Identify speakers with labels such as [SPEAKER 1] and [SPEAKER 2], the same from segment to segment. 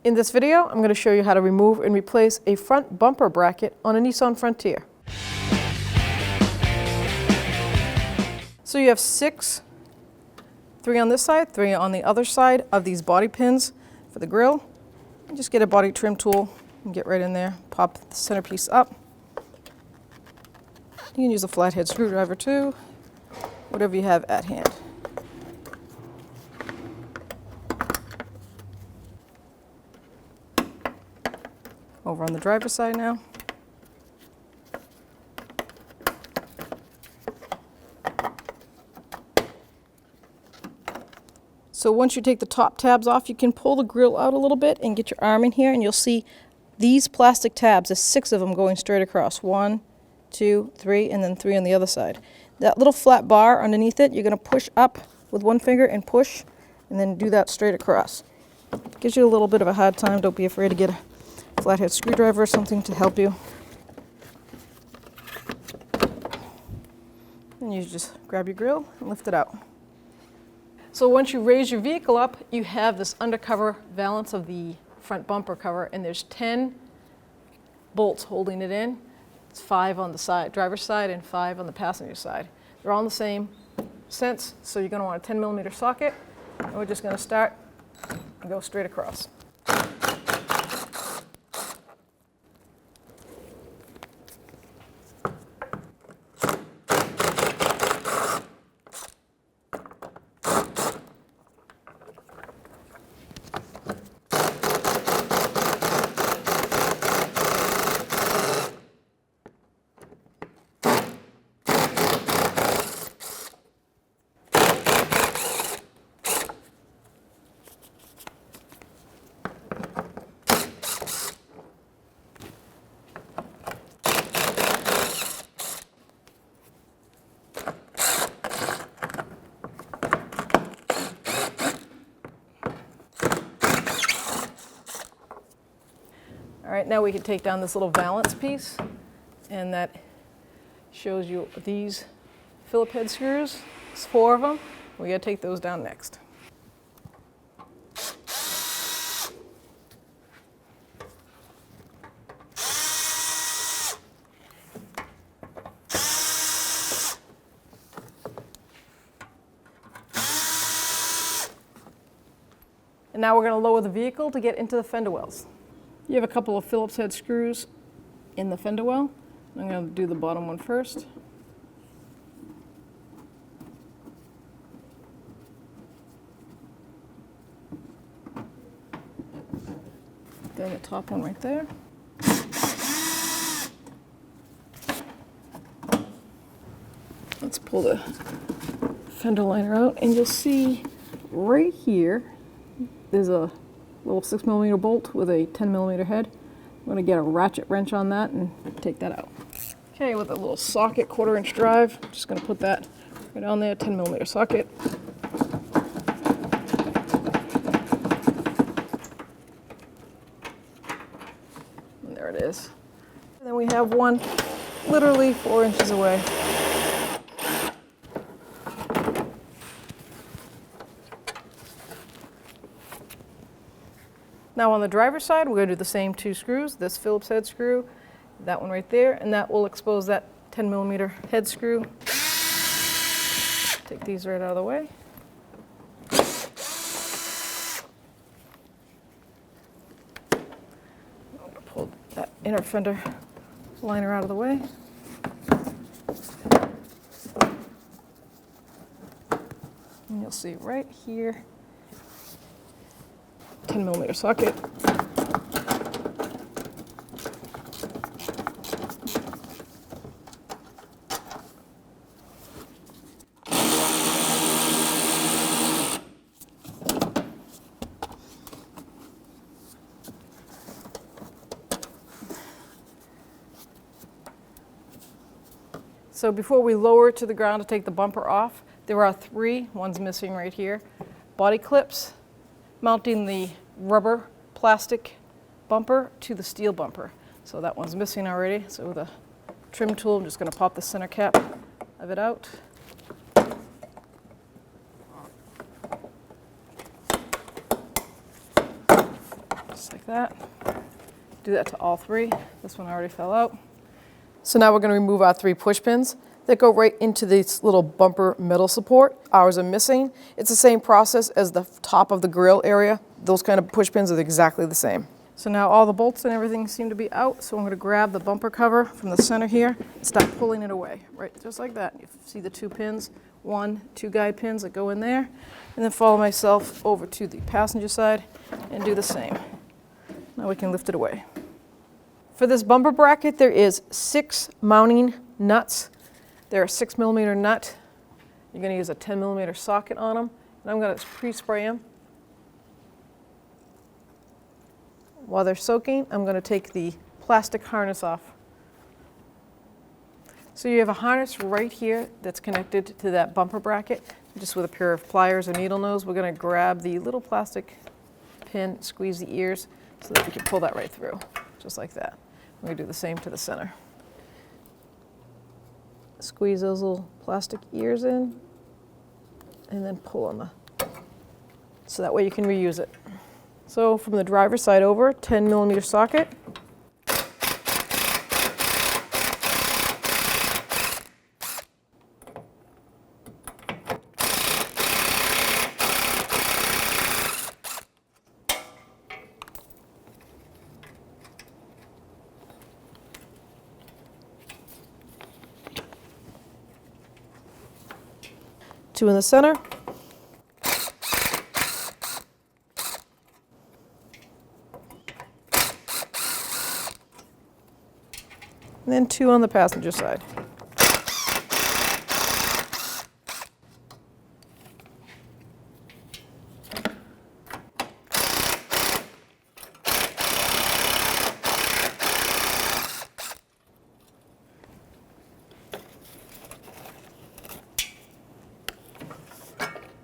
[SPEAKER 1] In this video, I'm going to show you how to remove and replace a front bumper bracket on a Nissan Frontier. So you have 6, 3 on this side, 3 on the other side of these body pins for the grille. And just get a body trim tool and get right in there, pop the centerpiece up. You can use a flathead screwdriver too, whatever you have at hand. Over on the driver's side now. So once you take the top tabs off, you can pull the grill out a little bit and get your arm in here, and you'll see these plastic tabs. There's 6 of them going straight across. 1, 2, 3, and then 3 on the other side. That little flat bar underneath it, you're going to push up with one finger and push, and then do that straight across. Gives you a little bit of a hard time. Don't be afraid to get a flathead screwdriver or something to help you. And you just grab your grill and lift it out. So once you raise your vehicle up, you have this undercover valance of the front bumper cover, and there's 10 bolts holding it in. It's 5 on the side, driver's side, and 5 on the passenger side. They're all in the same sense, so you're going to want a 10mm socket, and we're just going to start and go straight across. All right, now we can take down this little valance piece, and that shows you these Phillips head screws. There's 4 of them. We got to take those down next. And now we're going to lower the vehicle to get into the fender wells. You have a couple of Phillips head screws in the fender well. I'm going to do the bottom one first. Then the top one right there. Let's pull the fender liner out, and you'll see right here there's a little 6mm bolt with a 10mm head. I'm going to get a ratchet wrench on that and take that out. Okay, with a little socket, 1/4" drive, I'm just going to put that right on there, 10mm socket. And there it is. And then we have one literally 4 inches away. Now on the driver's side, we're going to do the same 2 screws, this Phillips head screw, that one right there, and that will expose that 10mm head screw. Take these right out of the way. I'm going to pull that inner fender liner out of the way. And you'll see right here, 10mm socket. So before we lower it to the ground to take the bumper off, there are 3, one's missing right here, body clips mounting the rubber plastic bumper to the steel bumper. So that one's missing already. So with a trim tool, I'm just going to pop the center cap of it out. Just like like that. Do that to all three. This one already fell out. So now we're going to remove our 3 push pins that go right into this little bumper metal support. Ours are missing. It's the same process as the top of the grill area. Those kind of push pins are exactly the same. So now all the bolts and everything seem to be out, so I'm going to grab the bumper cover from the center here and start pulling it away, right, just like that. You see the 2 pins, 2 guide pins that go in there, and then follow myself over to the passenger side and do the same. Now we can lift it away. For this bumper bracket, there is 6 mounting nuts. They're a 6mm nut. You're going to use a 10mm socket on them, and I'm going to pre-spray them. While they're soaking, I'm going to take the plastic harness off. So you have a harness right here that's connected to that bumper bracket. Just with a pair of pliers or needle nose, we're going to grab the little plastic pin, squeeze the ears so that we can pull that right through, just like that. We're going to do the same to the center. Squeeze those little plastic ears in and then pull on so that way you can reuse it. So from the driver's side over, 10mm socket. Two in the center. And then 2 on the passenger side.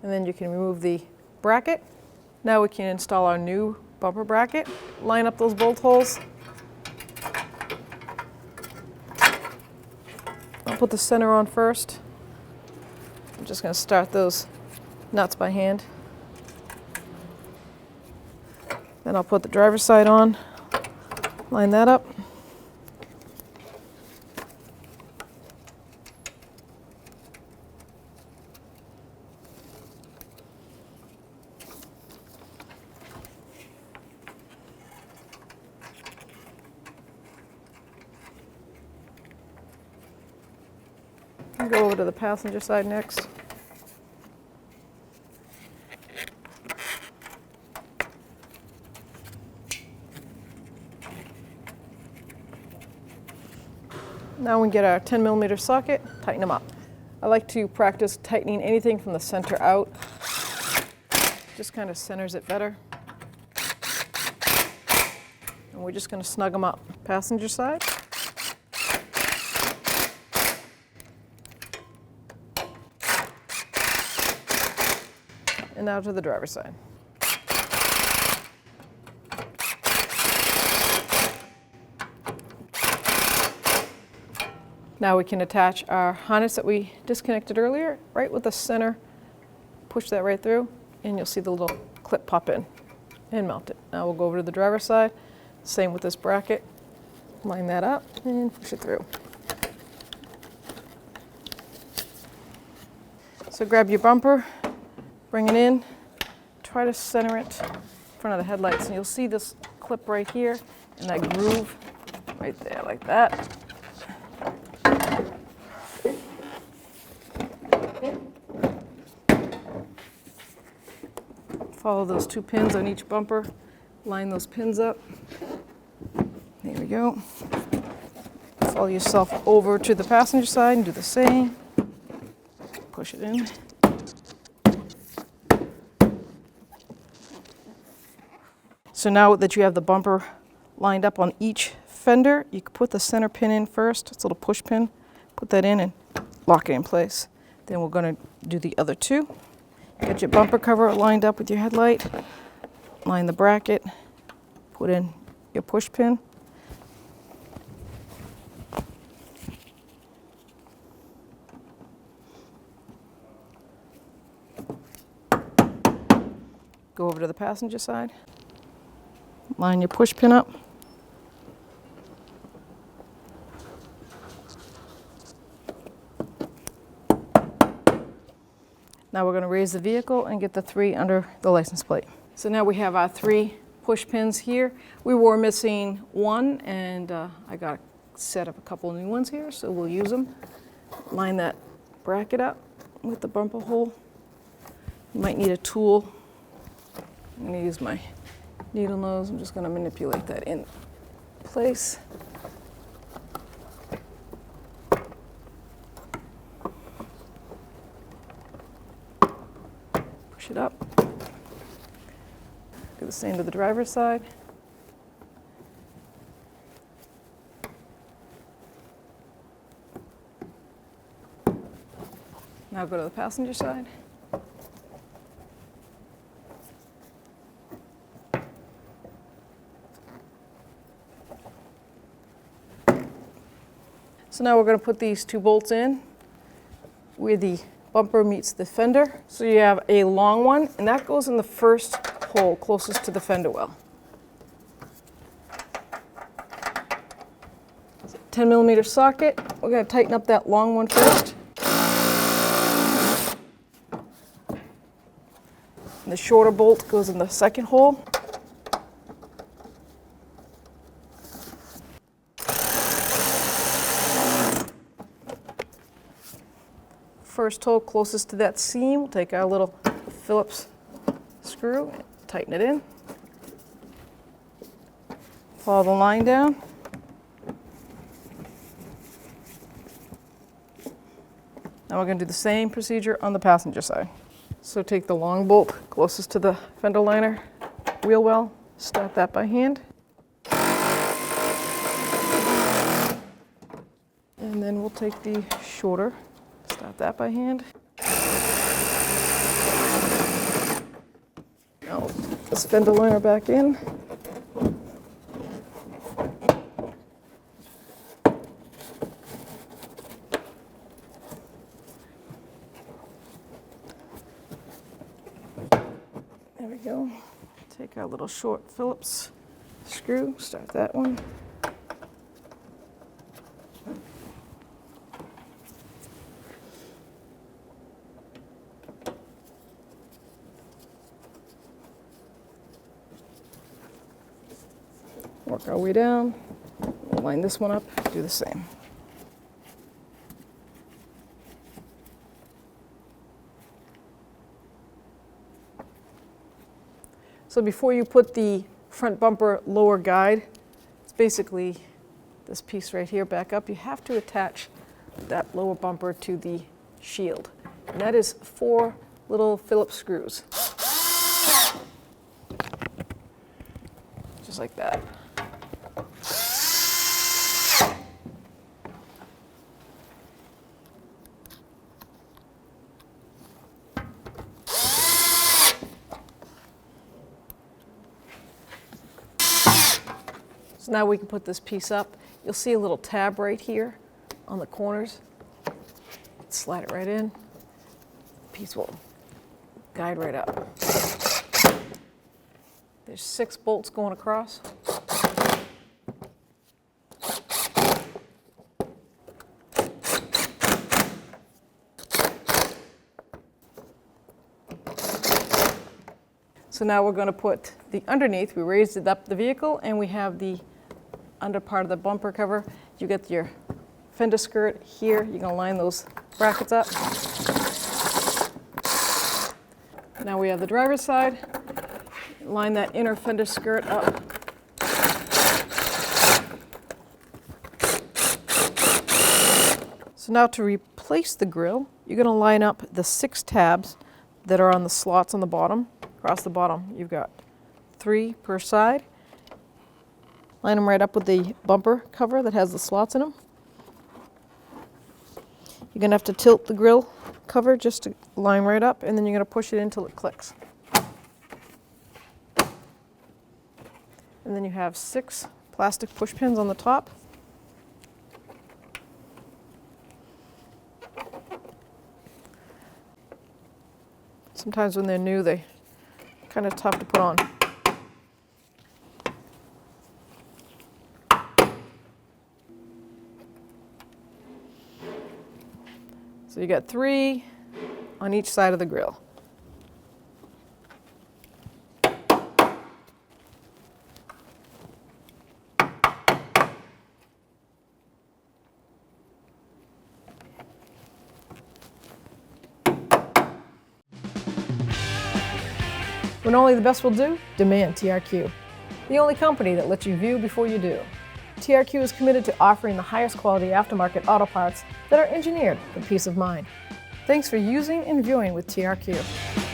[SPEAKER 1] And then you can remove the bracket. Now we can install our new bumper bracket. Line up those bolt holes. I'll put the center on first. I'm just going to start those nuts by hand. Then I'll put the driver's side on, line that up. I'll go over to the passenger side next. Now we get our 10mm socket, tighten them up. I like to practice tightening anything from the center out. Just kind of centers it better. And we're just going to snug them up. Passenger side. And now to the driver's side. Now we can attach our harness that we disconnected earlier, right with the center. Push that right through, and you'll see the little clip pop in and mount it. Now we'll go over to the driver's side. Same with this bracket. Line that up and push it through. So grab your bumper, bring it in, try to center it in front of the headlights, and you'll see this clip right here and that groove right there, like that. Follow those 2 pins on each bumper, line those pins up. There we go. Follow yourself over to the passenger side and do the same. Push it in. So now that you have the bumper lined up on each fender, you can put the center pin in first. It's a little push pin. Put that in and lock it in place. Then we're going to do the other 2. Get your bumper cover lined up with your headlight. Line the bracket. Put in your push pin. Go over to the passenger side. Line your push pin up. Now we're going to raise the vehicle and get the 3 under the license plate. So now we have our 3 push pins here. We were missing 1, and I got a set of a couple of new ones here, so we'll use them. Line that bracket up with the bumper hole. You might need a tool. I'm going to use my needle nose. I'm just going to manipulate that in place. Push it up. Do the same to the driver's side. Now go to the passenger side. So now we're going to put these 2 bolts in where the bumper meets the fender. So you have a long one, and that goes in the first hole closest to the fender well. 10mm socket. We're going to tighten up that long one first. And the shorter bolt goes in the second hole. First hole closest to that seam, we'll take our little Phillips screw and tighten it in. Follow the line down. Now we're going to do the same procedure on the passenger side. So take the long bolt closest to the fender liner wheel well, start that by hand. And then we'll take the shorter, start that by hand. Now put this fender liner back in. There we go. Take our little short Phillips screw, start that one. Work our way down. We'll line this one up, do the same. So before you put the front bumper lower guide, it's basically this piece right here back up. You have to attach that lower bumper to the shield. And that is 4 little Phillips screws. Just like that. So now we can put this piece up. You'll see a little tab right here on the corners. Slide it right in. The piece will guide right up. There's 6 bolts going across. So now we're going to put the underneath. We raised it up the vehicle, and we have the under part of the bumper cover. You get your fender skirt here. You're going to line those brackets up. Now we have the driver's side. Line that inner fender skirt up. So now to replace the grille, you're going to line up the 6 tabs that are on the slots on the bottom. Across the bottom, you've got 3 per side. Line them right up with the bumper cover that has the slots in them. You're going to have to tilt the grille cover just to line right up, and then you're going to push it in until it clicks. And then you have 6 plastic push pins on the top. Sometimes when they're new, they're kind of tough to put on. So you got 3 on each side of the grill. When only the best will do, demand TRQ. The only company that lets you view before you do. TRQ is committed to offering the highest quality aftermarket auto parts that are engineered for peace of mind. Thanks for using and viewing with TRQ.